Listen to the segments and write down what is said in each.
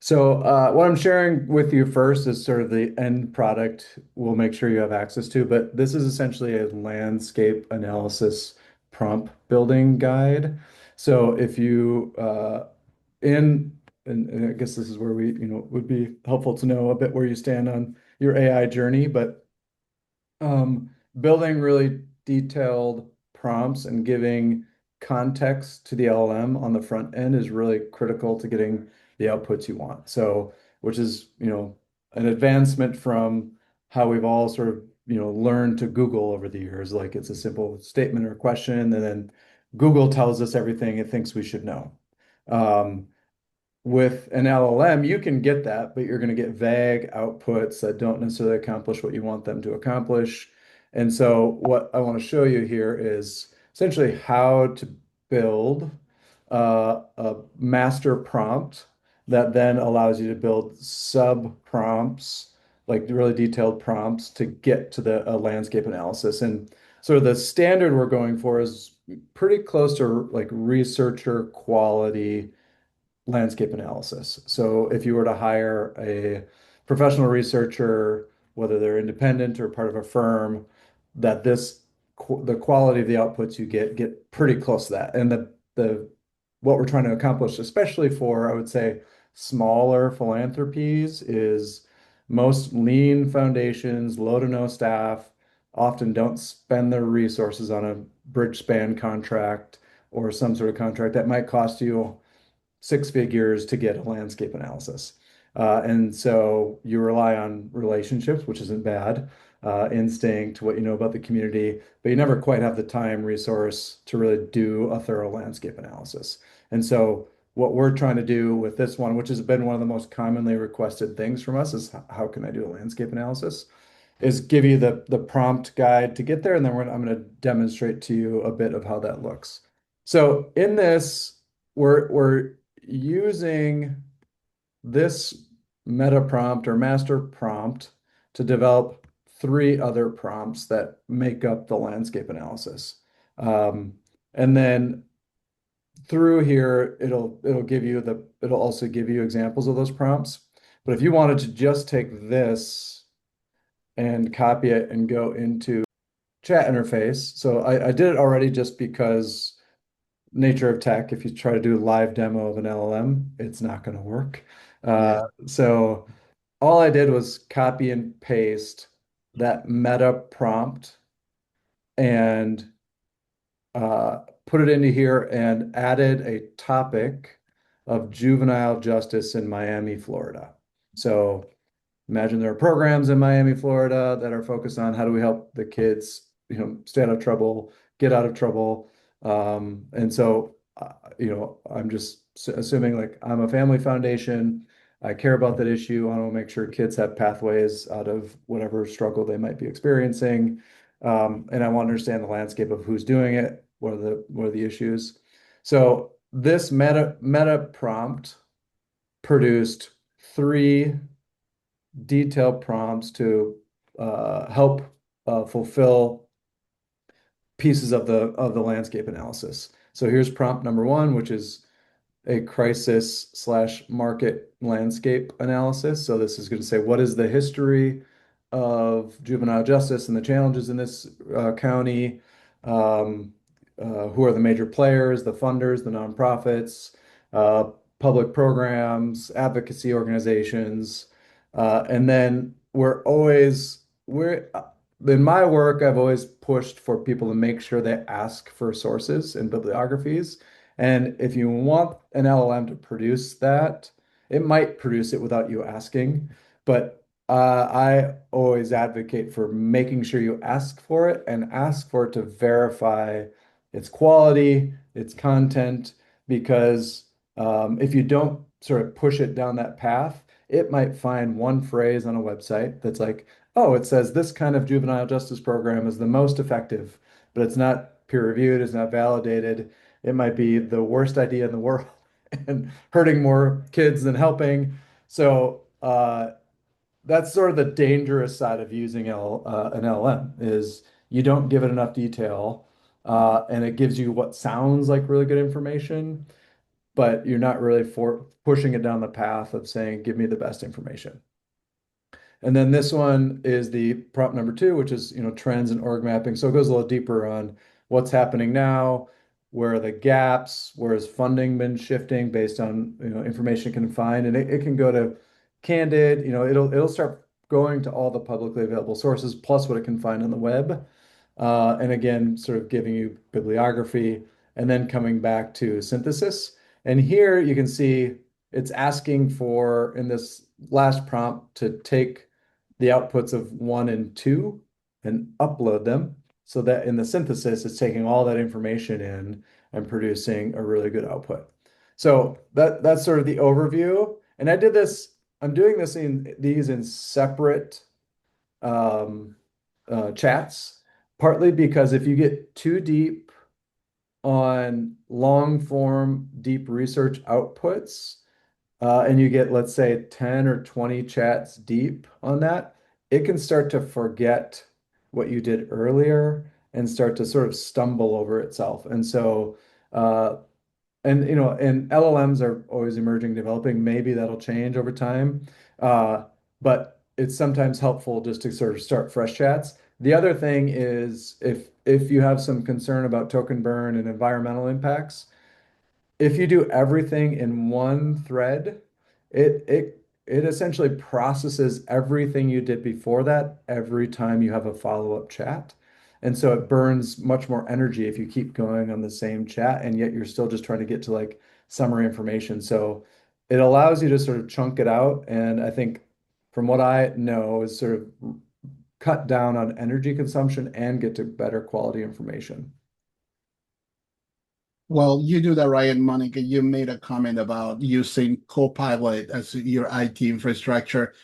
So what I'm sharing with you first is sort of the end product we'll make sure you have access to, but this is essentially a landscape analysis prompt building guide. So if you in and I guess this is where we, would be helpful to know a bit where you stand on your AI journey, but building really detailed prompts and giving context to the LLM on the front end is really critical to getting the outputs you want. So, which is, an advancement from how we've all sort of, learned to Google over the years. Like it's a simple statement or question, and then Google tells us everything it thinks we should know. Um, with an LLM, you can get that, but you're going to get vague outputs that don't necessarily accomplish what you want them to accomplish. And so, what I want to show you here is essentially how to build a master prompt that then allows you to build sub prompts, like really detailed prompts to get to the landscape analysis. And sort of the standard we're going for is pretty close to like researcher quality landscape analysis. So if you were to hire a professional researcher, whether they're independent or part of a firm, that the quality of the outputs you get pretty close to that. And the what we're trying to accomplish, especially for, I would say, smaller philanthropies, is most lean foundations, low to no staff, often don't spend their resources on a bridge span contract or some sort of contract that might cost you six figures to get a landscape analysis. And so you rely on relationships, which isn't bad, instinct, what you know about the community, but you never quite have the time, resource to really do a thorough landscape analysis. And so what we're trying to do with this one, which has been one of the most commonly requested things from us, is how can I do a landscape analysis? Is give you the prompt guide to get there, and then I'm going to demonstrate to you a bit of how that looks. So in this, we're using this meta prompt or master prompt to develop three other prompts that make up the landscape analysis. And then through here, it'll also give you examples of those prompts. But if you wanted to just take this and copy it and go into chat interface, so I did it already just because nature of tech, if you try to do a live demo of an LLM, it's not going to work. Yeah. So all I did was copy and paste that meta prompt and put it into here and added a topic of juvenile justice in Miami, Florida. So imagine there are programs in Miami, Florida that are focused on how do we help the kids, stay out of trouble, get out of trouble. And so, I'm just assuming like I'm a family foundation. I care about that issue. I want to make sure kids have pathways out of whatever struggle they might be experiencing. And I want to understand the landscape of who's doing it, what are the issues. So this meta prompt produced three detailed prompts to help fulfill pieces of the landscape analysis. So here's prompt number one, which is a crisis slash market landscape analysis. So this is going to say, what is the history of juvenile justice and the challenges in this county? Um, who are the major players, the funders, the nonprofits, uh, public programs, advocacy organizations, and then we're in my work, I've always pushed for people to make sure they ask for sources and bibliographies. And if you want an LLM to produce that, it might produce it without you asking. But I always advocate for making sure you ask for it and ask for it to verify its quality, its content, because if you don't sort of push it down that path, it might find one phrase on a website that's like, oh, it says this kind of juvenile justice program is the most effective, but it's not peer reviewed, it's not validated. It might be the worst idea in the world and hurting more kids than helping. So that's sort of the dangerous side of using an LLM is you don't give it enough detail, and it gives you what sounds like really good information, but you're not really for pushing it down the path of saying, give me the best information. And then this one is the prompt number two, which is, trends and org mapping. So it goes a little deeper on what's happening now, where are the gaps, where has funding been shifting based on, information it can find. And it can go to candid, it'll start going to all the publicly available sources plus what it can find on the web. And again, sort of giving you bibliography and then coming back to synthesis. And here you can see it's asking for, in this last prompt, to take the outputs of one and two and upload them so that in the synthesis, it's taking all that information in and producing a really good output. So that's sort of the overview. And I'm doing this in these in separate um, chats, partly because if you get too deep on long form, deep research outputs, and you get, let's say, 10 or 20 chats deep on that, it can start to forget what you did earlier and start to sort of stumble over itself. And so, and LLMs are always emerging, developing. Maybe that'll change over time. But it's sometimes helpful just to sort of start fresh chats. The other thing is if you have some concern about token burn and environmental impacts, if you do everything in one thread, it essentially processes everything you did before that every time you have a follow-up chat. And so it burns much more energy if you keep going on the same chat, and yet you're still just trying to get to like summary information. So it allows you to sort of chunk it out. And I think from what I know is sort of cut down on energy consumption and get to better quality information. Well, you do that right. And Monica, you made a comment about using Copilot as your IT infrastructure.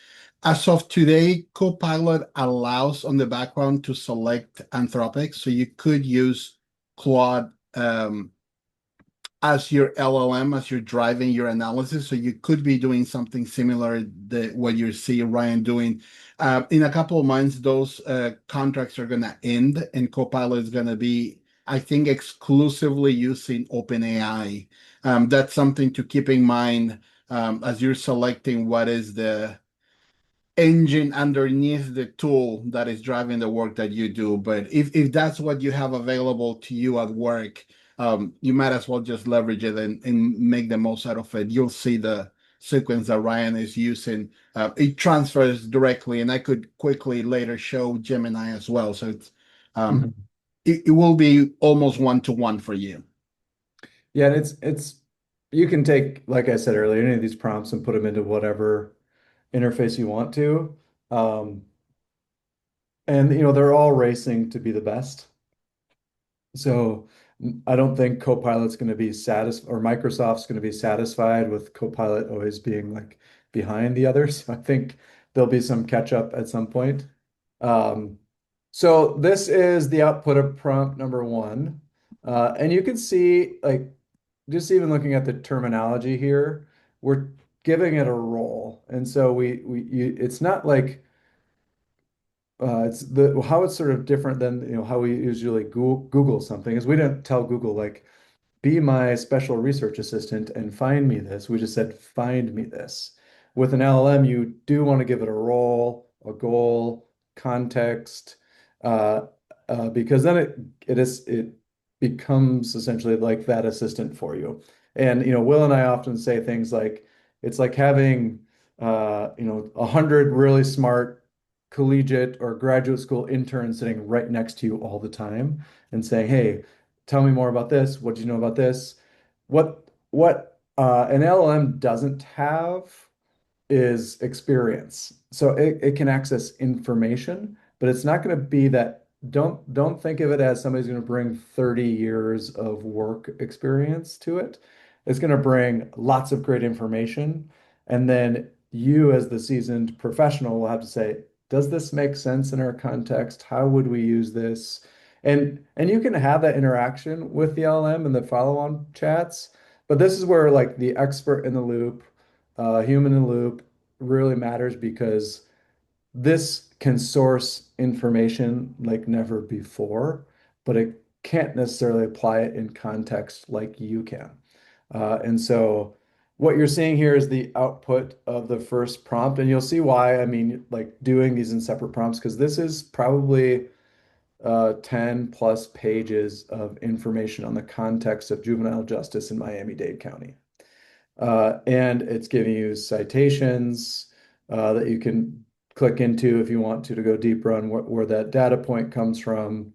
As of today, Copilot allows on the background to select Anthropic. So you could use Claude as your LLM, as you're driving your analysis. So you could be doing something similar to what you see Ryan doing. In a couple of months, those contracts are going to end, and Copilot is going to be, I think, exclusively using OpenAI. That's something to keep in mind as you're selecting what is the engine underneath the tool that is driving the work that you do. But if that's what you have available to you at work, you might as well just leverage it and make the most out of it. You'll see the sequence that Ryan is using. It transfers directly, and I could quickly later show Gemini as well. So Mhm. it will be almost one-to-one for you. Yeah, and it's you can take, like I said earlier, any of these prompts and put them into whatever interface you want to. Um, and they're all racing to be the best. So I don't think Copilot's going to be satisfied, or Microsoft's going to be satisfied with Copilot always being like behind the others. I think there'll be some catch up at some point. Um, so this is the output of prompt number one. And you can see, like, just even looking at the terminology here, we're giving it a role. And so it's not like it's the how it's sort of different than how we usually Google something is we don't tell Google like be my special research assistant and find me this. We just said find me this. With an LLM, you do want to give it a role, a goal, context, uh, because then it becomes essentially like that assistant for you. And Will and I often say things like it's like having 100 really smart collegiate or graduate school interns sitting right next to you all the time and saying, "Hey, tell me more about this. What do you know about this?" What an LLM doesn't have is experience. So it can access information, but it's not going to be that. Don't think of it as somebody's going to bring 30 years of work experience to it. It's going to bring lots of great information. And then you, as the seasoned professional, will have to say, does this make sense in our context? How would we use this? And you can have that interaction with the LLM and the follow-on chats, but this is where like the expert in the loop, human in the loop really matters because this can source information like never before, but it can't necessarily apply it in context like you can. And so what you're seeing here is the output of the first prompt, and you'll see why, I mean, like doing these in separate prompts, because this is probably 10 plus pages of information on the context of juvenile justice in Miami-Dade County. And it's giving you citations that you can click into if you want to go deeper on where that data point comes from,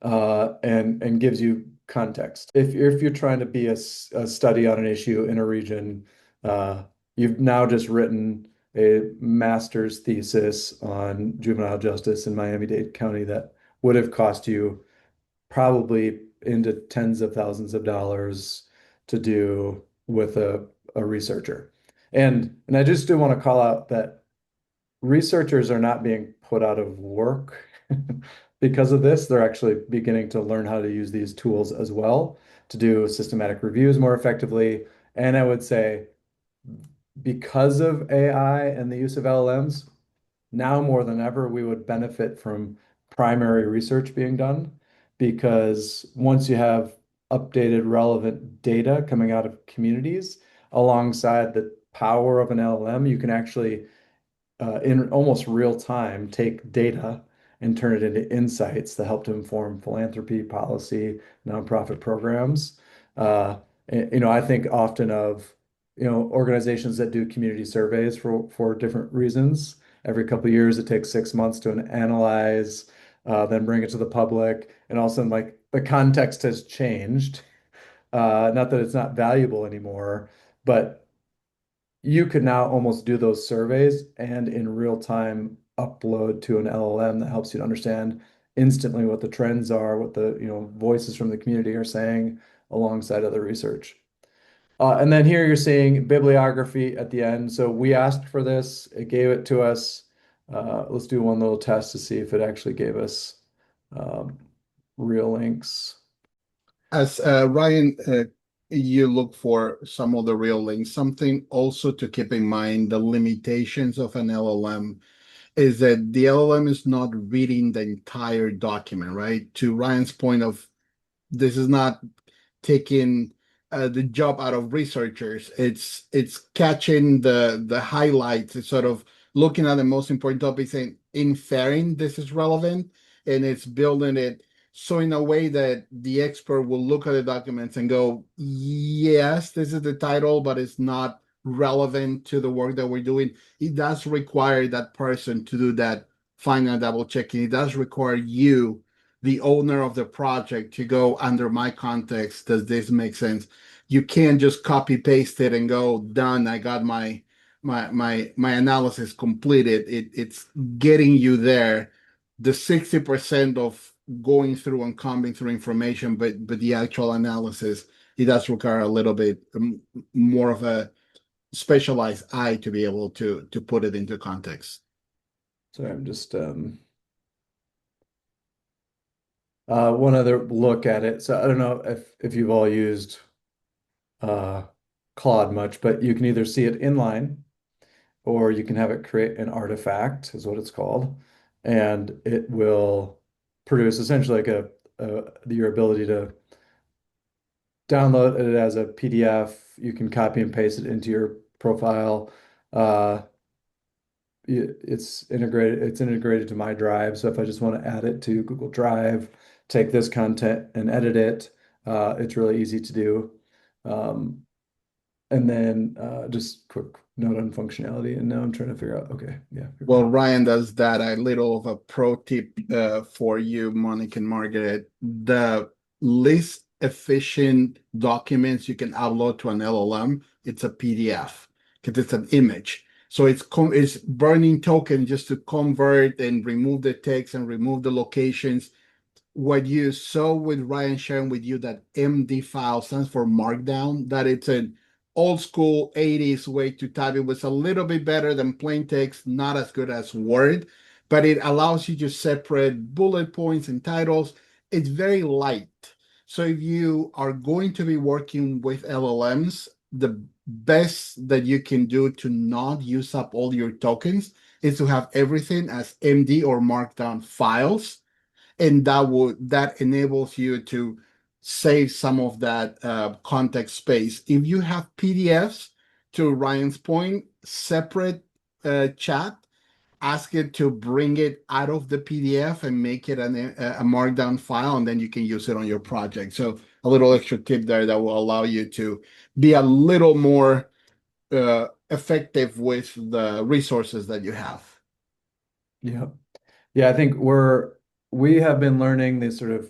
and gives you context. If you're trying to be a study on an issue in a region, you've now just written a master's thesis on juvenile justice in Miami-Dade County that would have cost you probably into tens of thousands of dollars to do with a researcher. And I just do want to call out that researchers are not being put out of work because of this. They're actually beginning to learn how to use these tools as well to do systematic reviews more effectively. And I would say because of AI and the use of LLMs, now more than ever, we would benefit from primary research being done because once you have updated, relevant data coming out of communities alongside the power of an LLM, you can actually, in almost real time, take data and turn it into insights that help to inform philanthropy, policy, nonprofit programs. I think often of, organizations that do community surveys for different reasons. Every couple of years, it takes 6 months to analyze, then bring it to the public, and all of a sudden, like the context has changed. Not that it's not valuable anymore, but you could now almost do those surveys and in real time upload to an LLM that helps you to understand instantly what the trends are, what the, voices from the community are saying alongside other research. And then here you're seeing bibliography at the end. So we asked for this, it gave it to us. Let's do one little test to see if it actually gave us um, real links. As Ryan, you look for some of the real links. Something also to keep in mind, the limitations of an LLM is that the LLM is not reading the entire document, right? To Ryan's point of this is not taking the job out of researchers. It's catching the highlights. It's sort of looking at the most important topics and inferring this is relevant, and it's building it so in a way that the expert will look at the documents and go, yes, this is the title, but it's not relevant to the work that we're doing. It does require that person to do that final double checking. It does require you, the owner of the project, to go under my context. Does this make sense? You can't just copy paste it and go done. I got my analysis completed. It's getting you there. The 60% of going through and combing through information, but the actual analysis, it does require a little bit more of a specialized eye to be able to put it into context. So I'm just one other look at it. So I don't know if you've all used uh, Claude much, but you can either see it inline or you can have it create an artifact, is what it's called, and it will produce essentially like your ability to download it as a PDF. You can copy and paste it into your profile. Uh, it's integrated to my drive. So if I just want to add it to Google Drive, take this content and edit it, it's really easy to do. Um, and then just quick note on functionality. And now I'm trying to figure out, okay, yeah. Well, Ryan does that. A little of a pro tip for you, Monica and Margaret. The least efficient documents you can upload to an LLM, it's a PDF because it's an image. So it's burning token just to convert and remove the text and remove the locations. What you saw with Ryan sharing with you, that MD file stands for Markdown, that it's an old school 80s way to type. It was a little bit better than plain text, not as good as Word, but it allows you to separate bullet points and titles. It's very light. So if you are going to be working with LLMs, the best that you can do to not use up all your tokens is to have everything as MD or Markdown files, and that enables you to save some of that context space. If you have PDFs, to Ryan's point, separate chat, ask it to bring it out of the PDF and make it a markdown file, and then you can use it on your project. So a little extra tip there that will allow you to be a little more effective with the resources that you have. Yeah. Yeah, I think we have been learning these sort of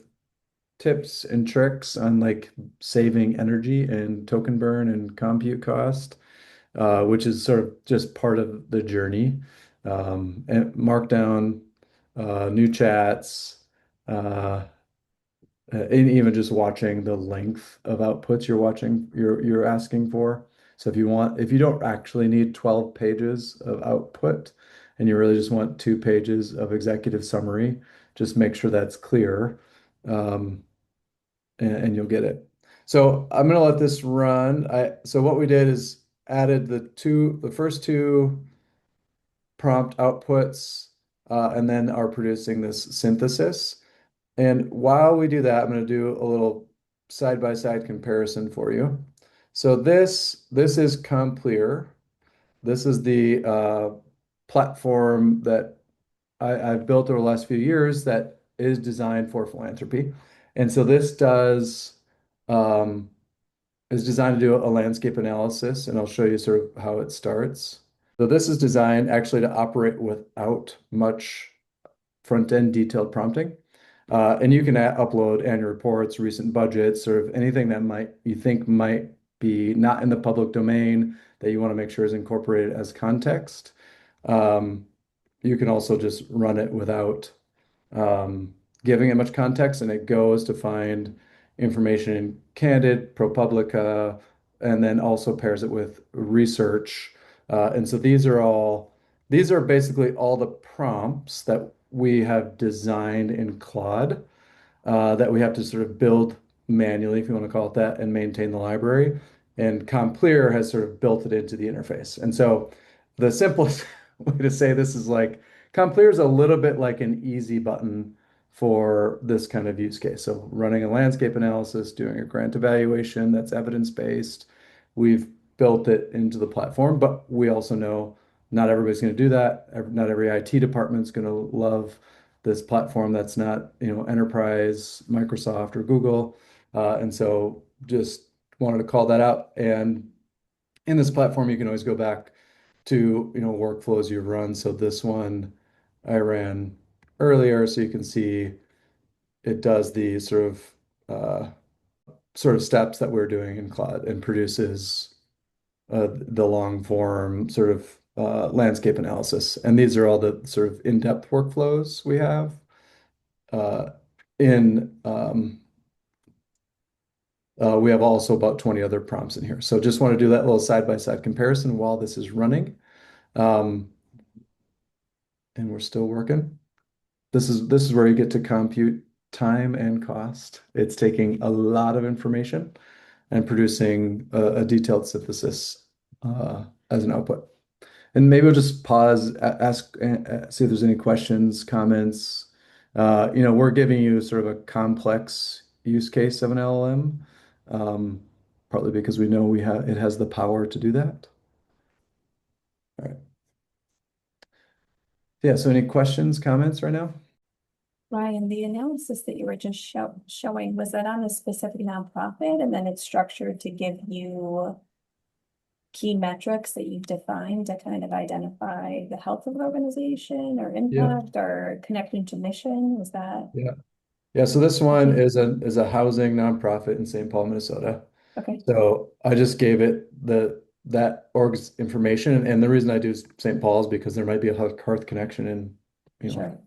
tips and tricks on like saving energy and token burn and compute cost, which is sort of just part of the journey. And Markdown, new chats, uh, and even just watching the length of outputs you're asking for. So if you don't actually need 12 pages of output and you really just want 2 pages of executive summary, just make sure that's clear. Um, and you'll get it. So I'm gonna let this run. So what we did is added the first two prompt outputs, and then are producing this synthesis. And while we do that, I'm going to do a little side-by-side comparison for you. So this is Complere. This is the platform that I've built over the last few years that is designed for philanthropy. And so this um, is designed to do a landscape analysis, and I'll show you sort of how it starts. So this is designed actually to operate without much front-end detailed prompting. And you can upload annual reports, recent budgets, sort of anything that you think might be not in the public domain that you want to make sure is incorporated as context. Um, you can also just run it without giving it much context, and it goes to find information in Candid, ProPublica, and then also pairs it with research. And so these are basically all the prompts that we have designed in Claude that we have to sort of build manually, if you want to call it that, and maintain the library. And Complere has sort of built it into the interface. And so the simplest way to say this is like Complere is a little bit like an easy button for this kind of use case. So running a landscape analysis, doing a grant evaluation that's evidence-based. We've built it into the platform, but we also know not everybody's going to do that. Not every IT department's going to love this platform that's not, enterprise, Microsoft or Google. And so just wanted to call that out. And in this platform, you can always go back to, workflows you've run. So this one I ran earlier, so you can see it does the sort of steps that we're doing in Cloud and produces the long form sort of landscape analysis. And these are all the sort of in-depth workflows we have uh, in we have also about 20 other prompts in here. So just want to do that little side-by-side comparison while this is running. Um, and we're still working. This is where you get to compute time and cost. It's taking a lot of information and producing a detailed synthesis as an output. And maybe we'll just pause, ask, see if there's any questions, comments. We're giving you sort of a complex use case of an LLM, um, partly because we know it has the power to do that. All right. Yeah, so any questions, comments right now? Ryan, the analysis that you were just showing, was that on a specific nonprofit and then it's structured to give you key metrics that you've defined to kind of identify the health of the organization or Yeah. impact or connecting to mission? Was that Yeah. Yeah, so this one okay? is a housing nonprofit in St. Paul, Minnesota. Okay, So I just gave it that org's information, and the reason I do St. Paul's because there might be a Hearth connection in, you know, sure.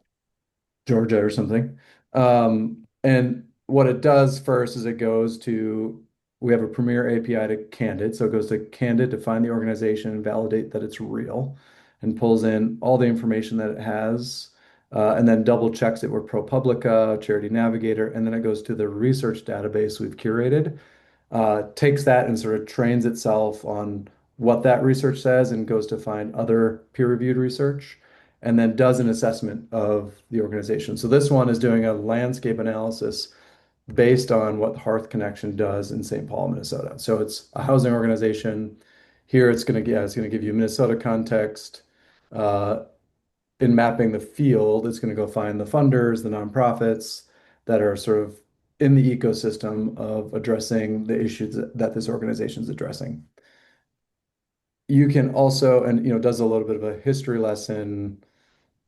Georgia or something. And what it does first is we have a Premier API to Candid. So it goes to Candid to find the organization and validate that it's real and pulls in all the information that it has, and then double checks it with ProPublica, Charity Navigator, and then it goes to the research database we've curated, takes that and sort of trains itself on what that research says and goes to find other peer-reviewed research and then does an assessment of the organization. So this one is doing a landscape analysis based on what Hearth Connection does in St. Paul, Minnesota. So it's a housing organization. Here it's going to give you Minnesota context. Uh, in mapping the field, it's going to go find the funders, the nonprofits that are sort of in the ecosystem of addressing the issues that this organization is addressing. You can also, and does a little bit of a history lesson,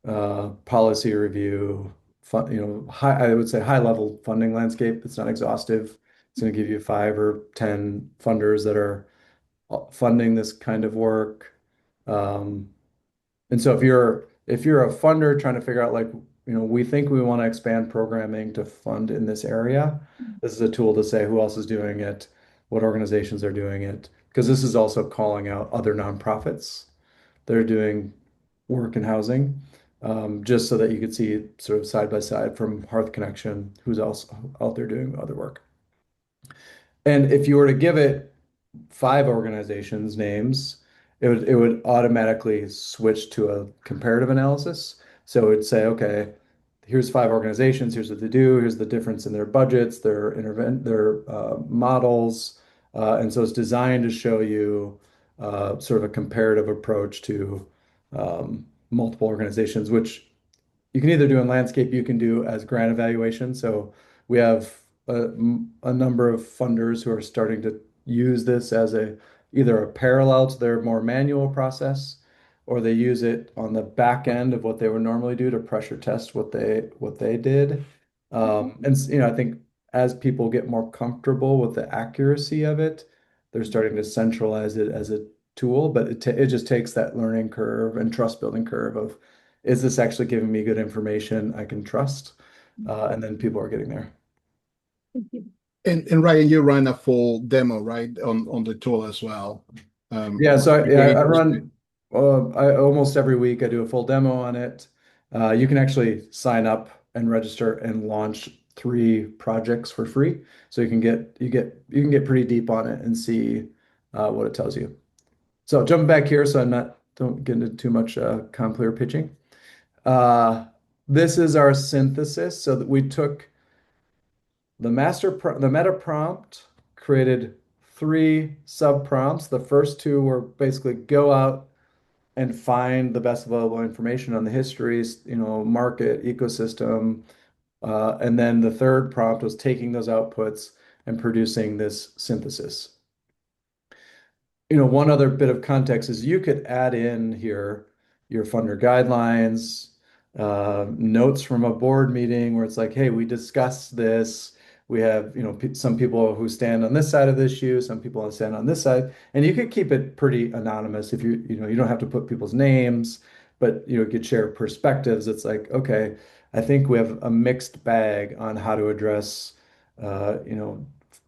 policy review, I would say high level funding landscape. It's not exhaustive. It's going to give you 5 or 10 funders that are funding this kind of work. Um, and so if you're a funder trying to figure out like, we think we want to expand programming to fund in this area, this is a tool to say who else is doing it, what organizations are doing it, because this is also calling out other nonprofits that are doing work in housing, just so that you could see sort of side by side from Hearth Connection, who's else out there doing other work. And if you were to give it 5 organizations names, it would automatically switch to a comparative analysis. So it'd say, okay, here's 5 organizations, here's what they do, here's the difference in their budgets, their models. And so it's designed to show you sort of a comparative approach to multiple organizations, which you can either do in landscape, you can do as grant evaluation. So we have a number of funders who are starting to use this as either a parallel to their more manual process, or they use it on the back end of what they would normally do to pressure test what they did. And I think as people get more comfortable with the accuracy of it, they're starting to centralize it as a tool, but it just takes that learning curve and trust building curve of, is this actually giving me good information I can trust? And then people are getting there. Thank you. And Ryan, you run a full demo, right, on the tool as well. Yeah, so Pretty I interesting. run almost every week. I do a full demo on it. You can actually sign up and register and launch 3 projects for free. So you can get pretty deep on it and see what it tells you. So jumping back here, so don't get into too much Complere pitching. Uh, this is our synthesis. So that we took the meta prompt, created 3 sub prompts. The first 2 were basically go out and find the best available information on the histories, market, ecosystem. And then the third prompt was taking those outputs and producing this synthesis. One other bit of context is you could add in here your funder guidelines, notes from a board meeting where it's like, hey, we discussed this. We have, some people who stand on this side of the issue, some people stand on this side, and you could keep it pretty anonymous if you don't have to put people's names, but you could share perspectives. It's like, okay, I think we have a mixed bag on how to address,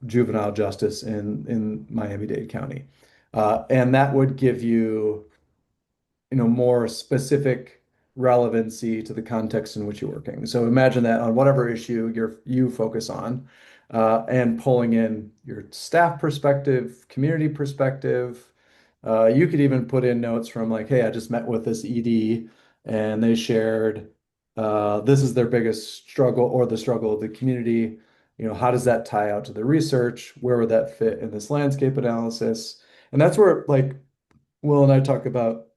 juvenile justice in Miami-Dade County. And that would give you, more specific relevancy to the context in which you're working. So imagine that on whatever issue you focus on, and pulling in your staff perspective, community perspective. You could even put in notes from like, hey, I just met with this ED and they shared this is their biggest struggle or the struggle of the community. How does that tie out to the research? Where would that fit in this landscape analysis? And that's where like Will and I talk about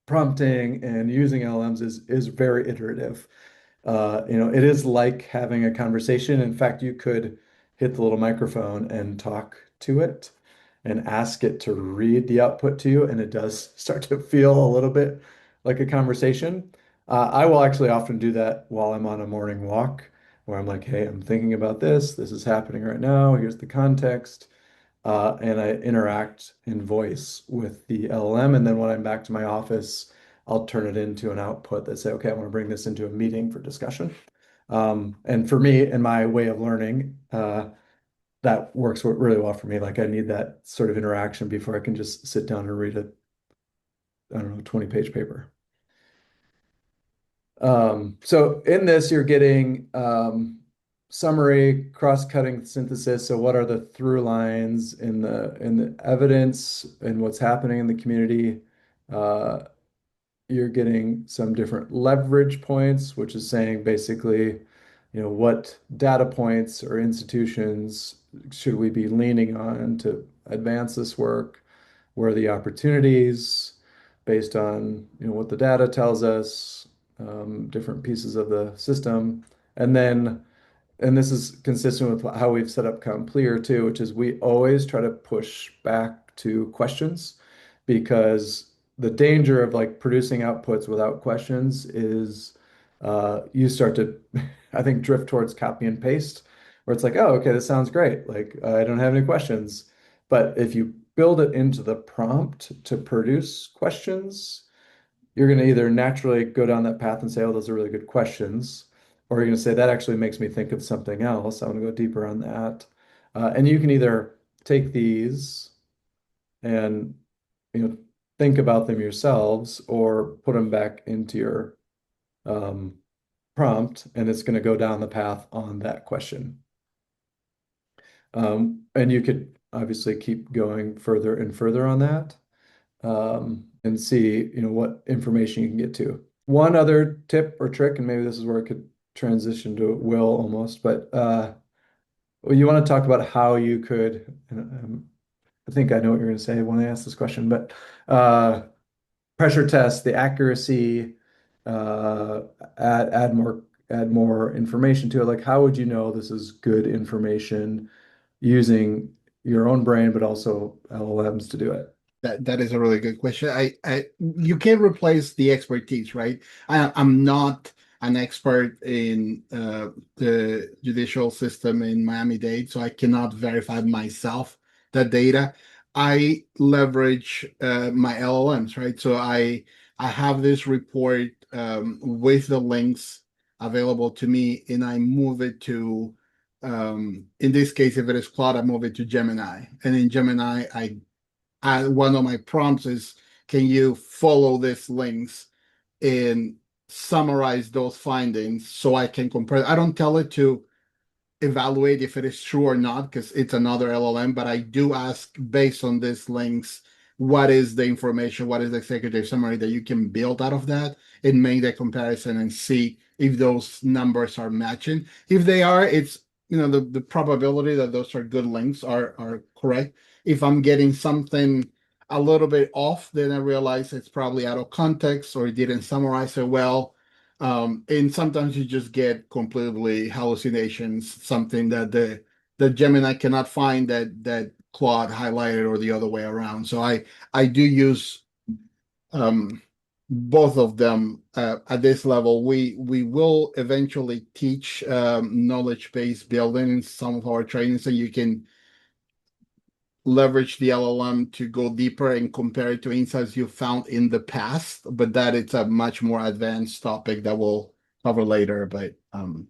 prompting and using LLMs is very iterative. It is like having a conversation. In fact, you could hit the little microphone and talk to it and ask it to read the output to you, and it does start to feel a little bit like a conversation. I will actually often do that while I'm on a morning walk, where I'm like, hey, I'm thinking about this. This is happening right now. Here's the context. And I interact in voice with the LLM. And then when I'm back to my office, I'll turn it into an output that say, okay, I want to bring this into a meeting for discussion. And for me and my way of learning, that works really well for me. Like I need that sort of interaction before I can just sit down and read I don't know, 20-page paper. So in this, you're getting summary, cross-cutting synthesis. So what are the through lines in the evidence and what's happening in the community? You're getting some different leverage points, which is saying basically, what data points or institutions should we be leaning on to advance this work? Where are the opportunities based on, what the data tells us, different pieces of the system. And then, and this is consistent with how we've set up Complere too, which is we always try to push back to questions because the danger of like producing outputs without questions is you start to, I think, drift towards copy and paste, where it's like, oh, okay, this sounds great. Like, I don't have any questions. But if you build it into the prompt to produce questions, you're going to either naturally go down that path and say, oh, those are really good questions, or you're going to say, that actually makes me think of something else. I want to go deeper on that. And you can either take these and think about them yourselves or put them back into your um, prompt, and it's going to go down the path on that question. And you could obviously keep going further and further on that, and see, what information you can get to. One other tip or trick, and maybe this is where it could transition to Will almost, but well, you want to talk about how you could, and, I think I know what you're going to say when I ask this question, but pressure test the accuracy, uh, add more information to it. Like, how would you know this is good information using your own brain, but also LLMs to do it? That is a really good question. You can't replace the expertise, right? I'm not an expert in the judicial system in Miami-Dade, so I cannot verify myself the data. I leverage my LLMs, right? So I have this report with the links available to me, and I move it to in this case, if it is Claude, I move it to Gemini, and in Gemini, one of my prompts is, can you follow these links and summarize those findings so I can compare? I don't tell it to evaluate if it is true or not because it's another LLM, but I do ask based on these links, what is the information, what is the executive summary that you can build out of that and make that comparison and see if those numbers are matching. If they are, it's the probability that those are good links are correct. If I'm getting something a little bit off, then I realize it's probably out of context or it didn't summarize it well. And sometimes you just get completely hallucinations, something that the Gemini cannot find that Claude highlighted or the other way around. So I do use both of them at this level. We will eventually teach knowledge-based building in some of our trainings, so you can leverage the LLM to go deeper and compare it to insights you found in the past, but that it's a much more advanced topic that we'll cover later. But Mhm.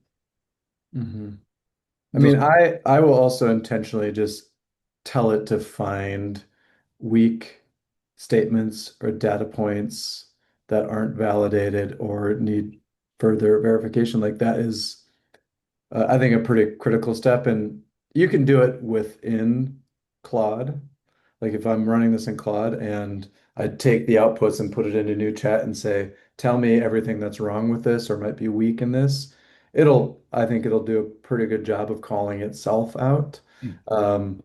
I those mean, I will also intentionally just tell it to find weak statements or data points that aren't validated or need further verification. Like that is, I think, a pretty critical step. And you can do it within Claude. Like if I'm running this in Claude and I take the outputs and put it into new chat and say, tell me everything that's wrong with this or might be weak in this, I think it'll do a pretty good job of calling itself out. Um,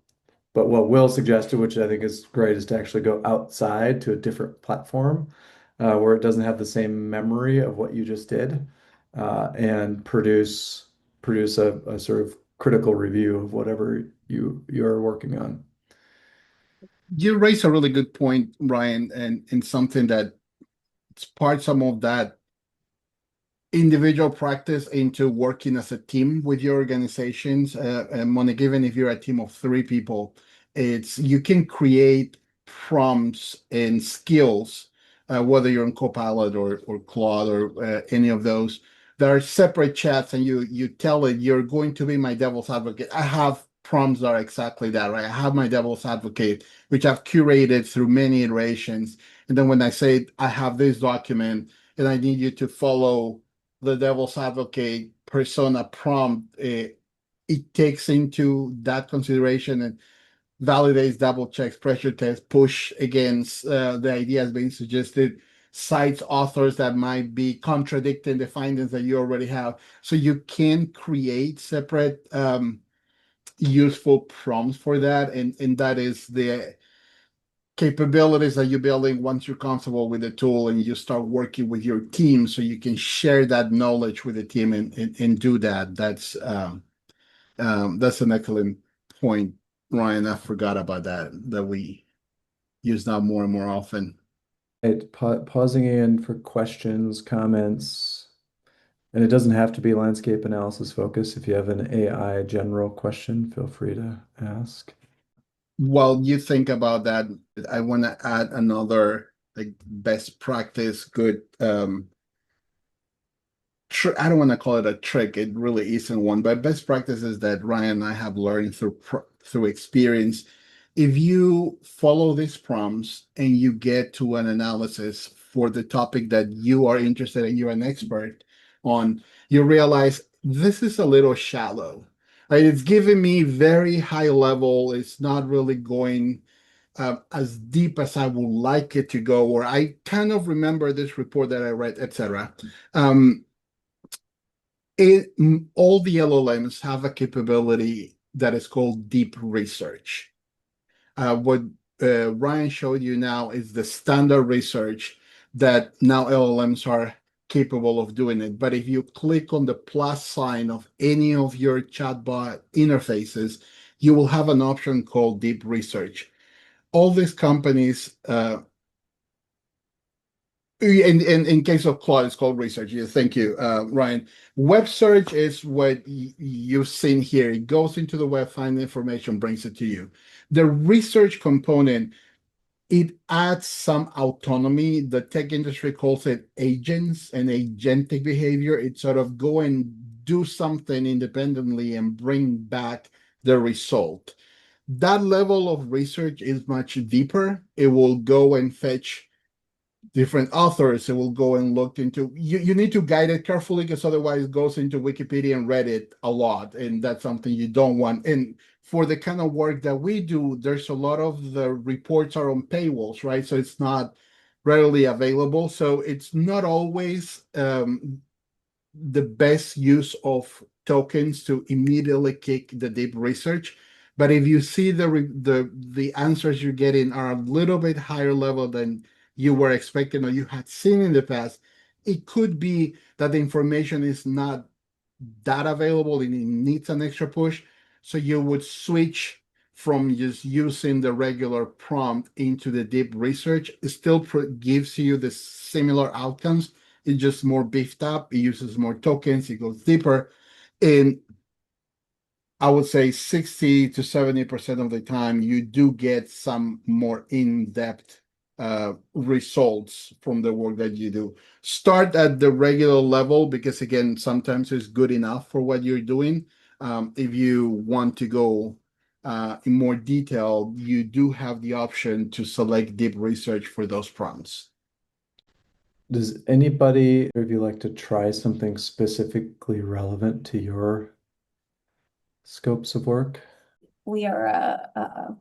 but what Will suggested, which I think is great, is to actually go outside to a different platform where it doesn't have the same memory of what you just did, and produce a sort of critical review of whatever you're working on. you raise a really good point, Ryan, and something that sparked some of that individual practice into working as a team with your organizations. And Monique, given if you're a team of 3 people, you can create prompts and skills, whether you're in Copilot or Claude or any of those. There are separate chats, and you tell it you're going to be my devil's advocate. I have prompts that are exactly that, right? I have my devil's advocate, which I've curated through many iterations. And then when I say I have this document and I need you to follow the devil's advocate persona prompt, it takes into that consideration and validates, double checks, pressure tests, push against the ideas being suggested. cites authors that might be contradicting the findings that you already have. So you can create separate useful prompts for that, and that is the capabilities that you're building once you're comfortable with the tool and you start working with your team, so you can share that knowledge with the team and do that. That's an excellent point, Ryan. I forgot about that we use that more and more often. Pausing in for questions, comments, and it doesn't have to be landscape analysis focus. If you have an AI general question, feel free to ask. While you think about that, I want to add another like best practice, good I don't want to call it a trick. It really isn't one, but best practices that Ryan and I have learned through experience. If you follow these prompts and you get to an analysis for the topic that you are interested in, you're an expert on, you realize this is a little shallow. Right? It's giving me very high level. It's not really going as deep as I would like it to go, or I kind of remember this report that I read, etc. All the LLMs have a capability that is called deep research. What Ryan showed you now is the standard research that now LLMs are capable of doing it. But if you click on the plus sign of any of your chatbot interfaces, you will have an option called deep research. All these companies, in case of Claude, it's called research. Yeah, thank you, Ryan. Web search is what you've seen here. It goes into the web, finds information, brings it to you. The research component, it adds some autonomy. The tech industry calls it agents and agentic behavior. It sort of go and do something independently and bring back the result. That level of research is much deeper. It will go and fetch different authors. It will go and look into, you need to guide it carefully, because otherwise it goes into Wikipedia and Reddit a lot, and that's something you don't want. And for the kind of work that we do, there's a lot of the reports are on paywalls, right? So it's not readily available. So it's not always the best use of tokens to immediately kick the deep research. But if you see the answers you're getting are a little bit higher level than you were expecting or you had seen in the past, it could be that the information is not that available and it needs an extra push. So you would switch from just using the regular prompt into the deep research. It still gives you the similar outcomes. It's just more beefed up. It uses more tokens. It goes deeper. And I would say 60 to 70% of the time, you do get some more in-depth results from the work that you do. Start at the regular level, because again, sometimes it's good enough for what you're doing. If you want to go in more detail, you do have the option to select deep research for those prompts. Does anybody, or if you like to try something specifically relevant to your scopes of work? We are a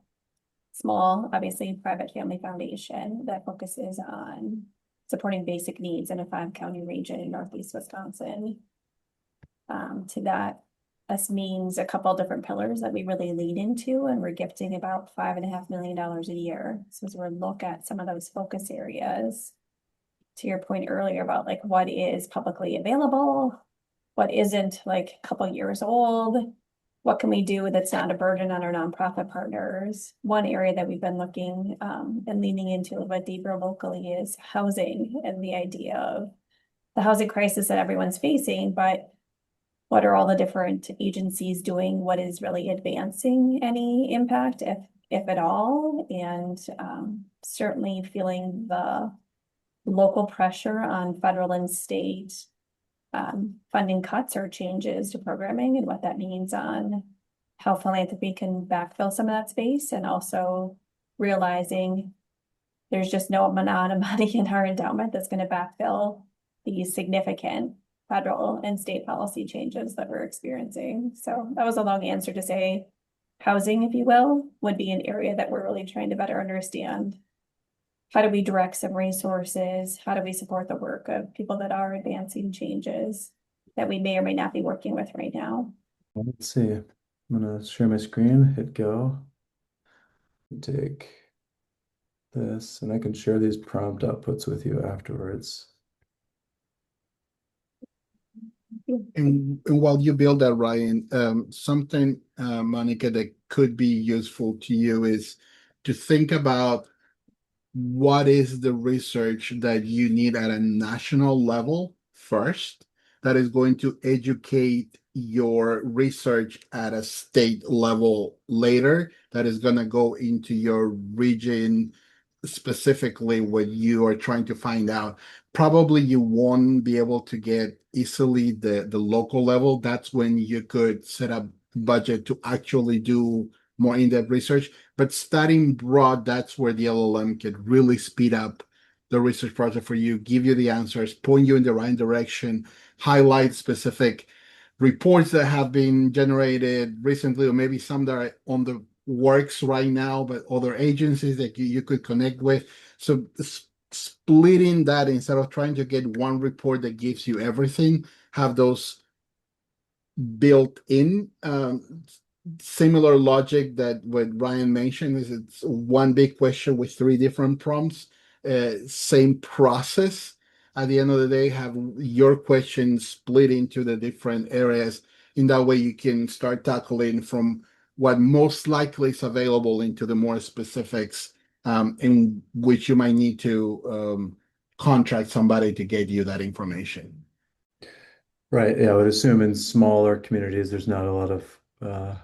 small, obviously private family foundation that focuses on supporting basic needs in a 5-county region in Northeast Wisconsin. To that, us means a couple different pillars that we really lean into, and we're gifting about $5.5 million a year. So as we look at some of those focus areas, to your point earlier about like what is publicly available, what isn't like a couple years old, what can we do that's not a burden on our nonprofit partners? One area that we've been looking and leaning into a little bit deeper locally is housing, and the idea of the housing crisis that everyone's facing, but what are all the different agencies doing? What is really advancing any impact, if at all? And certainly feeling the local pressure on federal and state funding cuts or changes to programming, and what that means on how philanthropy can backfill some of that space, and also realizing there's just no amount of money in our endowment that's going to backfill these significant federal and state policy changes that we're experiencing. So that was a long answer to say housing, if you will, would be an area that we're really trying to better understand how do we direct some resources? How do we support the work of people that are advancing changes that we may or may not be working with right now? Let's see. I'm gonna share my screen, hit go, take this, and I can share these prompt outputs with you afterwards. And while you build that, Ryan, something, Monica, that could be useful to you is to think about what is the research that you need at a national level first that is going to educate your research at a state level later, that is going to go into your region, specifically what you are trying to find out. Probably you won't be able to get easily the local level. That's when you could set up budget to actually do more in-depth research. But studying broad, that's where the LLM could really speed up the research project for you, give you the answers, point you in the right direction, highlight specific reports that have been generated recently, or maybe some that are on the works right now, but other agencies that you could connect with. So splitting that, instead of trying to get one report that gives you everything, have those built in. Similar logic that what Ryan mentioned is it's one big question with three different prompts, same process. At the end of the day, have your question split into the different areas. In that way, you can start tackling from what most likely is available into the more specifics, in which you might need to contract somebody to get you that information. Right. Yeah, I would assume in smaller communities, there's not a lot of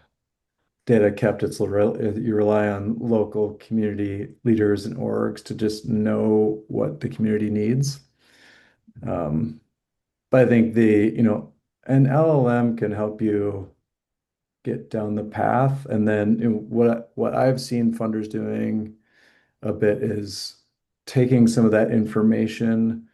data kept. You rely on local community leaders and orgs to just know what the community needs. But I think an LLM can help you get down the path. And then what I've seen funders doing a bit is taking some of that information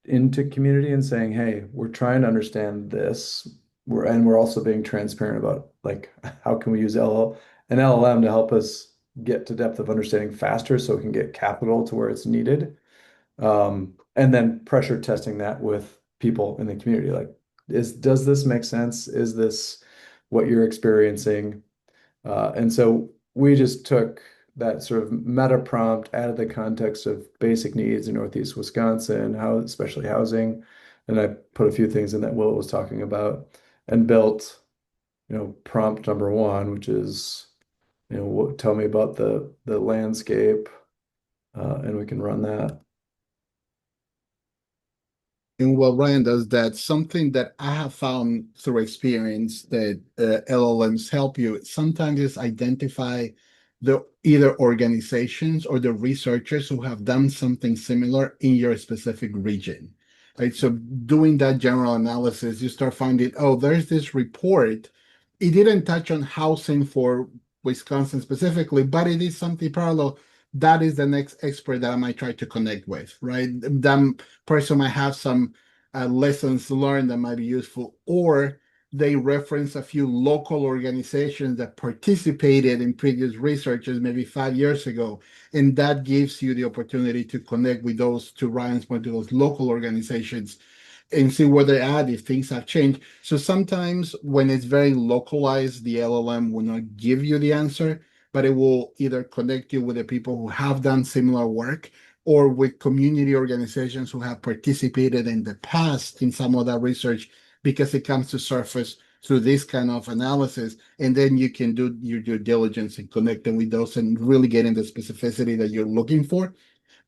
into community and saying, hey, we're trying to understand this. We're also being transparent about like how can we use an LLM to help us get to depth of understanding faster so we can get capital to where it's needed. And then pressure testing that with people in the community. Like, does this make sense? Is this what you're experiencing? And so we just took that sort of meta prompt, added the context of basic needs in Northeast Wisconsin, especially housing, and I put a few things in that Will was talking about, and built, prompt number one, which is, tell me about the landscape, and we can run that. And while Ryan does that, something that I have found through experience that LLMs help you sometimes is identify the either organizations or the researchers who have done something similar in your specific region. Right. So doing that general analysis, you start finding, oh, there's this report. It didn't touch on housing for Wisconsin specifically, but it is something parallel. That is the next expert that I might try to connect with, right? That person might have some lessons learned that might be useful, or they reference a few local organizations that participated in previous researches maybe 5 years ago, and that gives you the opportunity to connect with those, to Ryan's point, to those local organizations and see where they're at, if things have changed. So sometimes when it's very localized, the LLM will not give you the answer, but it will either connect you with the people who have done similar work or with community organizations who have participated in the past in some of that research, because it comes to surface through this kind of analysis. And then you can do your due diligence and connect them with those and really get in the specificity that you're looking for.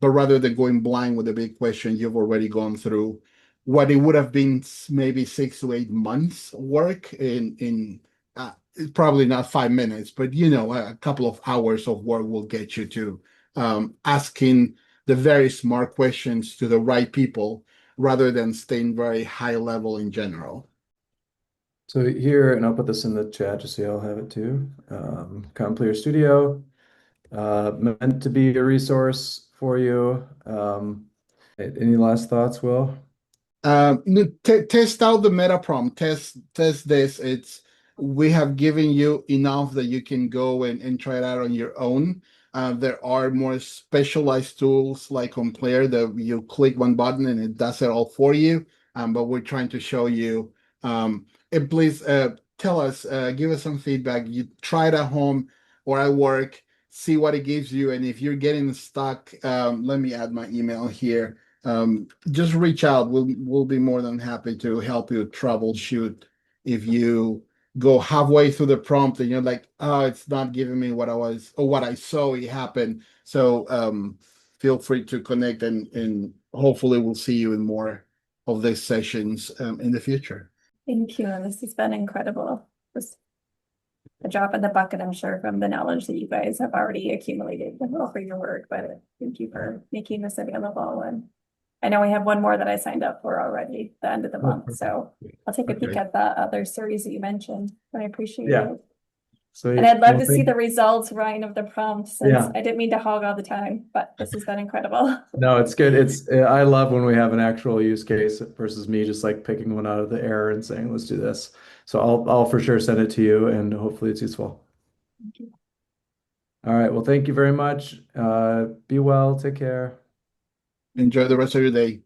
But rather than going blind with a big question, you've already gone through what it would have been maybe 6 to 8 months work in probably not 5 minutes, but a couple of hours of work will get you to asking the very smart questions to the right people rather than staying very high level in general. So here, and I'll put this in the chat just so y'all have it too. Complēre Studio, meant to be a resource for you. Any last thoughts, Will? Test out the meta prompt. Test this. We have given you enough that you can go and try it out on your own. There are more specialized tools like Complere that you click one button and it does it all for you. But we're trying to show you. And please tell us, give us some feedback. You try it at home or at work, see what it gives you. And if you're getting stuck, let me add my email here. Just reach out. We'll be more than happy to help you troubleshoot if you go halfway through the prompt and you're like, oh, it's not giving me what I was or what I saw it happen. So feel free to connect and hopefully we'll see you in more of these sessions in the future. Thank you. This has been incredible. Just a drop in the bucket, I'm sure, from the knowledge that you guys have already accumulated over your work, but thank you for making this available. And I know we have one more that I signed up for already at the end of the month, so I'll take a peek at the other series that you mentioned. I appreciate it. So And I'd love to see the results, Ryan, of the prompts, since Yeah. I didn't mean to hog all the time, but this has been incredible. No, it's good. I love when we have an actual use case versus me just like picking one out of the air and saying, let's do this. So I'll for sure send it to you and hopefully it's useful. Thank you. All right. Well, thank you very much. Be well. Take care. Enjoy the rest of your day.